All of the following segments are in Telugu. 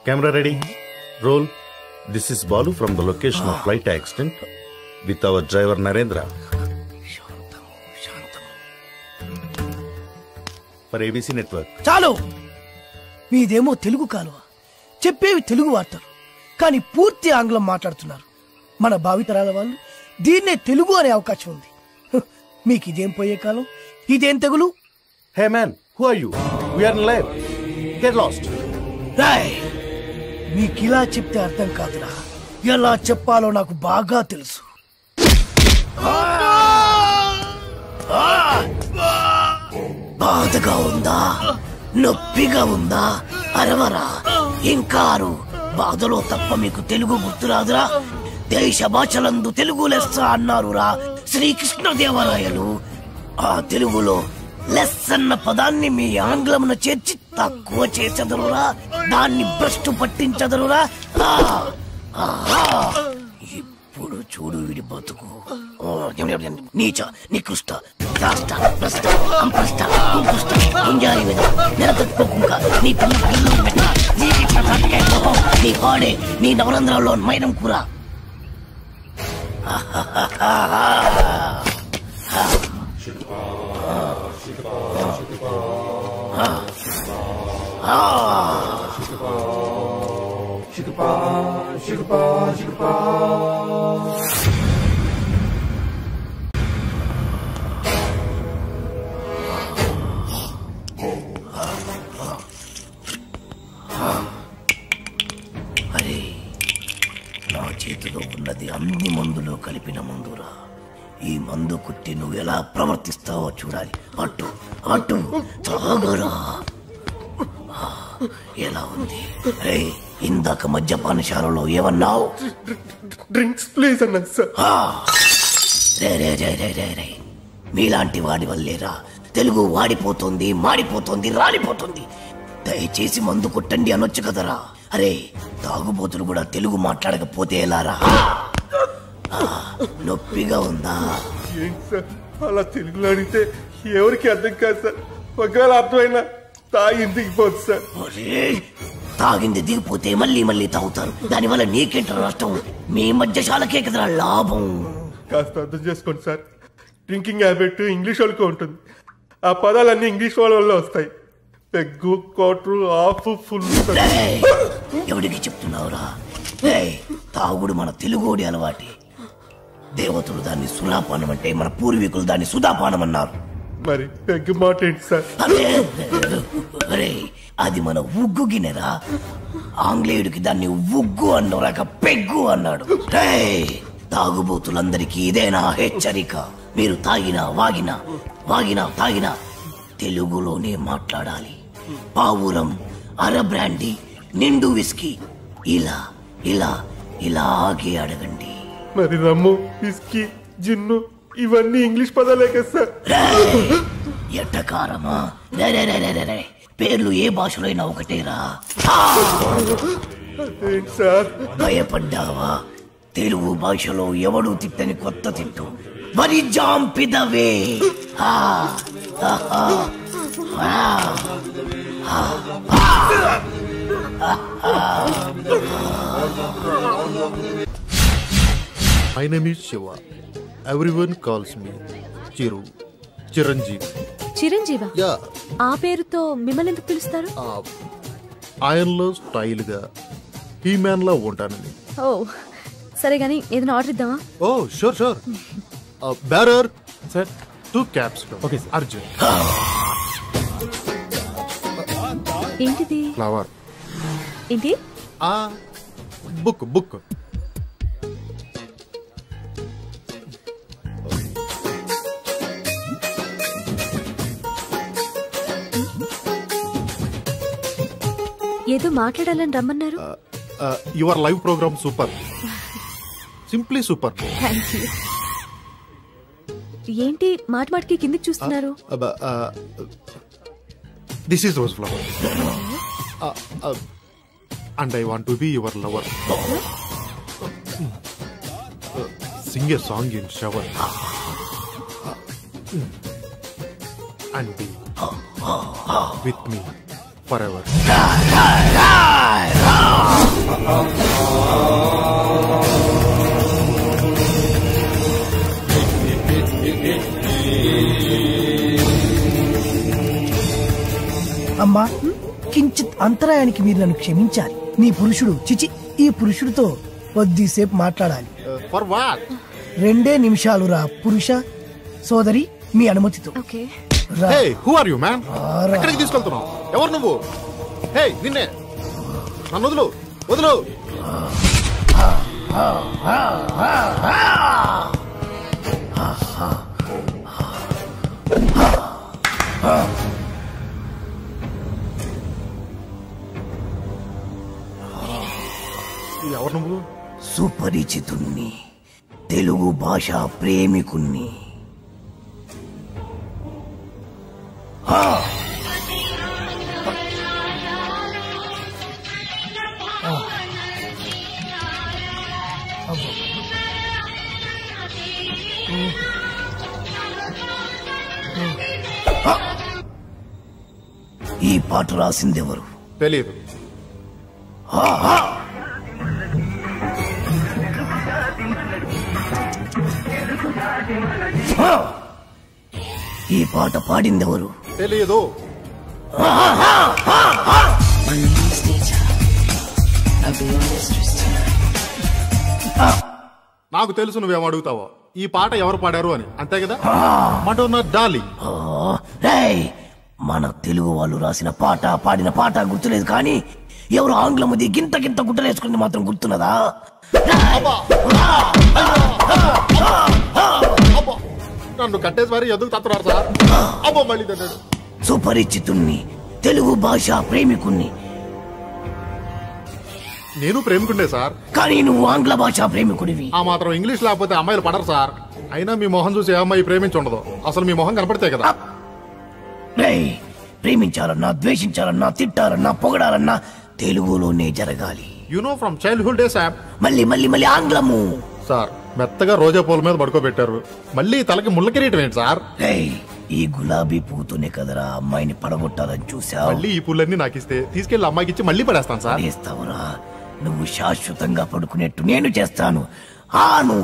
Camera ready. Roll. This is Balu from the location of flight accident with our driver Narendra. For ABC Network. చాలు మీదేమో తెలుగు కాలువ చెప్పేవి తెలుగు వార్తలు కానీ పూర్తి ఆంగ్లం మాట్లాడుతున్నారు మన భావితరాల వాళ్ళు దీన్నే తెలుగు అనే అవకాశం ఉంది మీకు ఇదేం పోయే కాలం ఇదేం తెగులు Hey man, who are you? We are in live. Get lost. Roy మీకు ఇలా చెప్తే అర్థం కాదురా ఎలా చెప్పాలో నాకు బాగా తెలుసు బాధగా ఉందా నొప్పిగా ఉందా అరవరా ఇంకారు బాధలో తప్ప మీకు తెలుగు గుర్తురాదురా దేశ భాషలందు తెలుగు లెస్స అన్నారురా శ్రీకృష్ణదేవరాయలు ఆ తెలుగులో లెస్ అన్న పదాన్ని మీ ఆంగ్లమున చేర్చి తక్కువ చేసెదరురా దాన్ని భ్రష్టు పట్టించదరురా ఇప్పుడు చూడు వీడి బతుకు నీచ నికృష్ట రాష్ట భ్రష్ట అంప్రష్ట కుంకుష్ట గుంజారి మీద నెలకొట్టుకోకుండా నీ పిల్లలు పెట్ట నీ పాడే నీ నవరంధ్రాల్లో మైనం కూర అరే నా చేతిలో ఉన్నది అన్ని మందులో కలిపిన మందురా ఈ మందు కుట్టి నువ్వు ఎలా ప్రవర్తిస్తావో చూడాలి అటు అటు తాగరా ఎలా ఉంది ఇందాక మద్యపానశాలలో ఏమన్నావు డ్రింక్స్ ప్లీజ్ అన్నా సార్ రే మీలాంటి వాడి వల్లేరా తెలుగు వాడిపోతుంది మాడిపోతుంది రాలిపోతుంది దయచేసి మందు కొట్టండి అనొచ్చు కదరా అరే తాగుబోతులు కూడా తెలుగు మాట్లాడకపోతే ఎలారా నొప్పిగా ఉందా ఏంటి సార్ అలా తెలుగులో అడిగితే ఎవరికి అర్థం కాదు సార్ ఒకవేళ అర్థమైనా తాగింది దిగిపోదు సార్ తాగింది దిగిపోతే మళ్ళీ తాగుతారు దానివల్ల నీకేంట నష్టం మీ మధ్యశాలకే కదరా లాభం కాస్త అర్థం చేసుకోండి సార్ డ్రింకింగ్ హ్యాబిట్ ఇంగ్లీష్ వాళ్ళకి ఉంటుంది ఆ పదాలన్నీ ఇంగ్లీష్ వాళ్ళ వల్ల వస్తాయి పెగ్గు క్వార్టర్ హాఫ్ ఫుల్ ఎవరికి చెప్తున్నావురా తాగుడు మన తెలుగోడి అలవాటి దేవతలు దాన్ని సురాపానం అంటే మన పూర్వీకులు దాన్ని సుధాపానం అన్నారు మరి పెగ్గు మాట ఏంటి సార్ అరే అది మన ఉగ్గు గిన్నెరా ఆంగ్లేయుడికి దాన్ని ఉగ్గు అన్నరాక పెగ్గు అన్నాడు తాగుబోతులందరికీ ఇదేనా హెచ్చరిక మీరు తాగినా తాగినా తెలుగులోనే మాట్లాడాలి పావురం అర బ్రాండీ నిండు విస్కీ ఇలాగే అడగండి మరి రమ్ము విస్కీ జిన్ను ఇవన్నీ ఇంగ్లీష్ పదాలే కదా సార్ ఎట్టకారమా పేర్లు ఏ భాషలో అయినా ఒకటేరా సార్ భయపడ్డావా తెలుగు భాషలో ఎవడు తిట్టని కొత్త తిట్టు మరి జాంపిదవే My name is Shiva. Everyone calls me Chiranjeev. చిరంజీవా? Yeah. ఆ పేరుతో మిమ్మల్ని ఎందుకు పిలుస్తారు? ఆయనలో స్టైల్ గా హీ మ్యాన్ లా ఉంటానని. ఓ సరే గానీ ఏదైనా ఆర్డర్ ఇద్దామా? ఓ sure. Bearer sir 2 caps. Okay Arjun. ఏంటిది? ఫ్లవర్. ఏంటి? బుక్. ఏదో మాట్లాడాలని రమ్మన్నారు. Your live program super, simply super. Thank you. ఏంటి మాటికి కిందికి చూస్తున్నారు? This is rose flower and I want to be your lover. Sing a song in shower and be with me forever. అమ్మా కించిత్ అంతరాయానికి మీరు నన్ను క్షమించాలి. నీ పురుషుడు చిచి ఈ పురుషుడితో కొద్దిసేపు మాట్లాడాలి. For what? 2 నిమిషాలు రా పురుష. సోదరి మీ అనుమతితో. Okay. Hey who are you man? ఎక్కడికి తీసుకెళ్తున్నావు? ఎవరు నువ్వు? హే నిన్నే. నన్ను వదులు వదులు. ఎవరు నువ్వు? సుపరిచితుణ్ణి, తెలుగు భాష ప్రేమికుణ్ణి. ఈ పాట రాసిందెవరు? తెలియదు. ఈ పాట పాడిందెవరు? తెలియదు. నాకు తెలుసు నువ్వేం అడుగుతావో. ఈ పాట ఎవరు పాడారు అని, అంతే కదా? Madonna darling. మన తెలుగు వాళ్ళు రాసిన పాట పాడిన పాట గుర్తులేదు, కానీ ఎవరు ఆంగ్లముది గింత గింత గుట్టలేసుకుని మాత్రం గుర్తున్నదా? నన్ను కట్టేసి మరి ఎందుకు తత్తున్నారు సార్? అబ్బో మళ్ళీ తిన్నాడు. సుపరిచితుణ్ణి, తెలుగు భాష ప్రేమికుణ్ణి. నేను ప్రేమికుండే సార్, కానీ నువ్వు ఆంగ్ల భాష ప్రేమికుడివి. ఆ మాత్రం ఇంగ్లీష్ లేకపోతే అమ్మాయిలు పడరు సార్. అయినా మీ మొహం చూసి ఏ అమ్మాయి ప్రేమించుండదు. అసలు మీ మొహం కనపడితే కదా. ప్రేమించాలన్నా, ద్వేషించాలన్నా, తిట్టాలన్నా, పొగడాలన్నా తెలుగులోనే జరగాలి. You know from childhood days. మళ్ళీ మళ్ళీ మళ్ళీ ఆంగ్లము. సార్ మెత్తగా రోజా పూల మీద పడుకోబెట్టారు, మళ్ళీ తలకి ముళ్ళ కిరీటం ఏంటి సార్? ఈ గులాబీ పూతోనే కదరా అమ్మాయిని పడగొట్టాలని చూసావు. మళ్ళీ ఈ పూలన్నీ నాకు ఇస్తే తీసుకెళ్లి అమ్మాయికి ఇచ్చి మళ్ళీ పడేస్తాను సార్. చేస్తావురా? నువ్వు శాశ్వతంగా పడుకునేట్టు నేను చేస్తాను. ఆను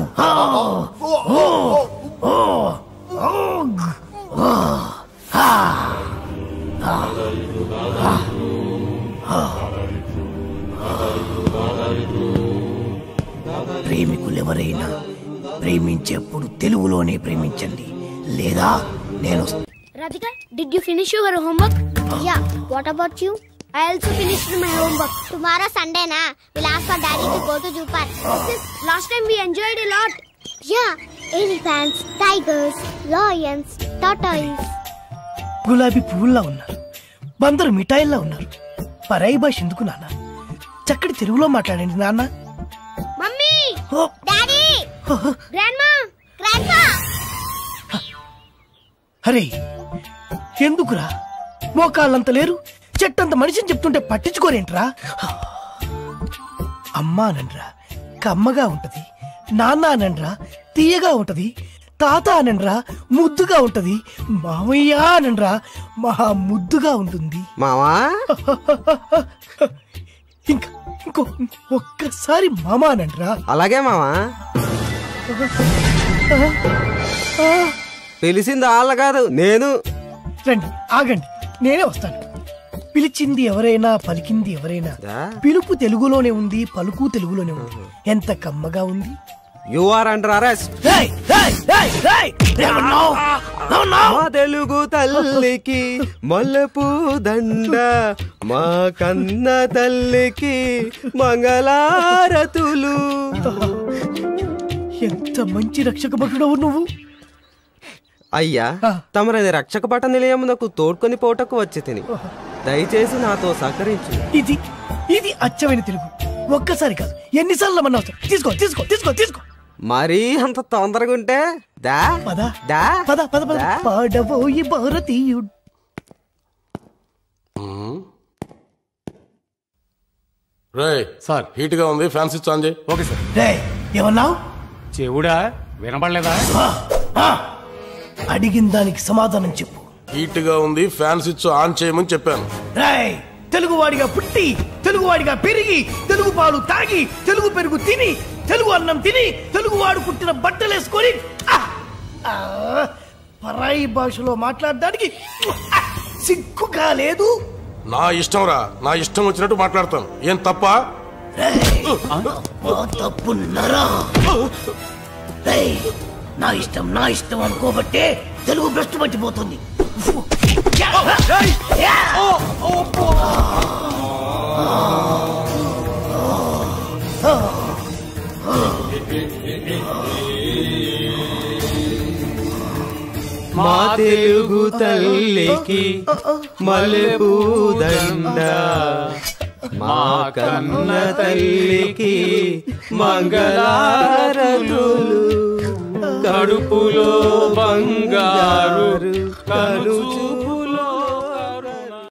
ప్రేమికులెవరైనా ప్రేమించేప్పుడు తెలుగులోనే ప్రేమించండి, లేదా నేను. Radhika, did you finish your homework? Yeah. What about you? I also finished my homework. Tomorrow Sunday na, we'll ask for Daddy to go to zoo park. Last time we enjoyed a lot. Yeah, elephants, tigers, lions, tortoise. గులాబీ పువ్వుల్లా ఉన్నారు, బందరు మిఠాయిల్లా ఉన్నారు. పరాయి భాష ఎందుకు నాన్న? చక్కటి తెలుగులో మాట్లాడండి నాన్న. Mummy, daddy, grandma, grandpa. అరే ఎందుకురా? మోకాళ్ళంత లేరు, చెట్టంత మనిషిని చెప్తుంటే పట్టించుకోరేంట్రా? అమ్మా అనండ్రా కమ్మగా ఉంటది, నాన్న అనండ్రా తీయగా ఉంటది, తాత అనండ్రా ముద్దుగా ఉంటది, మామయ్య అనండ్రా మహా ముద్దుగా ఉంటుంది. మావా ఇంకో ఒక్కసారి మామ అనండ్రా. అలాగే మావా. పిలిచింది వాళ్ళ కాదు, నేను. రండి, ఆగండి, నేనే వస్తాను. పిలిచింది ఎవరైనా, పలికింది ఎవరైనా, పిలుపు తెలుగులోనే ఉంది, పలుకు తెలుగులోనే ఉంది. ఎంత కమ్మగా ఉంది. You are under arrest. మా తెలుగు తల్లికి మల్లెపూ దండ, మా కన్న తల్లికి మంగళారతులు. ఎంత మంచి రక్షక భటుడవు నువ్వు. అయ్యా, తమరది రక్షక పట నిలయమునకు తోడ్కొని పోటకు వచ్చి తిని, దయచేసి నాతో సహకరించు. ఇది అచ్చమైన తెలుగు. ఒక్కసారి కాదు, ఎన్నిసార్లు మన అవసరం. తీసుకో తీసుకో తీసుకో తీసుకో. మరీ అంత తొందరగా ఉంటే దా పద దా పద పద పద. పాడబోయి భారతీయుడు. రే సార్, హీట్ గా ఉంది, ఫ్యాన్ స్విచ్ ఆన్ చేయి. Okay sir. రే ఏమన్నావు? చెవుడా వినపడలేదా? అడిగిన దానికి సమాధానం చెప్పు. హీట్ గా ఉంది, ఫ్యాన్ స్విచ్ ఆన్ చేయమని చెప్పాను. రాయ్, తెలుగువాడిగా పుట్టి, తెలుగువాడిగా పెరిగి, తెలుగు పాలు తాగి, తెలుగు పెరుగు తిని, తెలుగు అన్నం తిని, తెలుగువాడు పుట్టిన బట్టలేసుకొని పరాయి భాషలో మాట్లాడడానికి సిగ్గుగా లేదు. నా ఇష్టం రా, నా ఇష్టం వచ్చినట్టు మాట్లాడతాను. ఏం తప్ప? తప్పున్నారా? నా ఇష్టం అనుకోబట్టే తెలుగు భ్రష్టు పట్టిపోతుంది. మా తెలుగు తల్లికి మల్లెపూదండ, మా కన్న తల్లికి మంగళారతులు, కడుపులో బంగారు కలుచు